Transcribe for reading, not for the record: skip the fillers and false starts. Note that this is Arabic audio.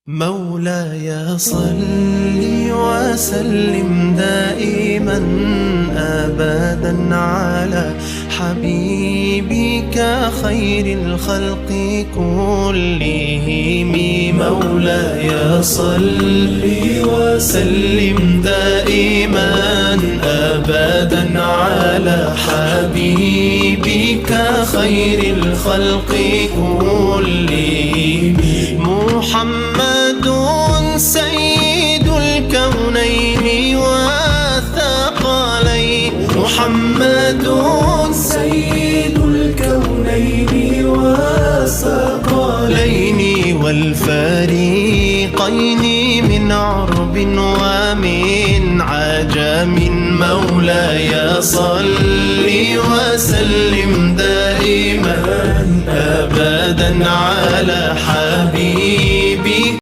مولاي صل وسلم دائما أبدا على حبيبك خير الخلق كلهم. مولاي صل وسلم دائما أبدا على حبيبك خير الخلق كلهم. محمد سيد الكونين والثقلين. محمد سيد الكونين والثقلين والفريقين من عرب ومن عجم. مولاي صل وسلم دائما أبدا على حبيبك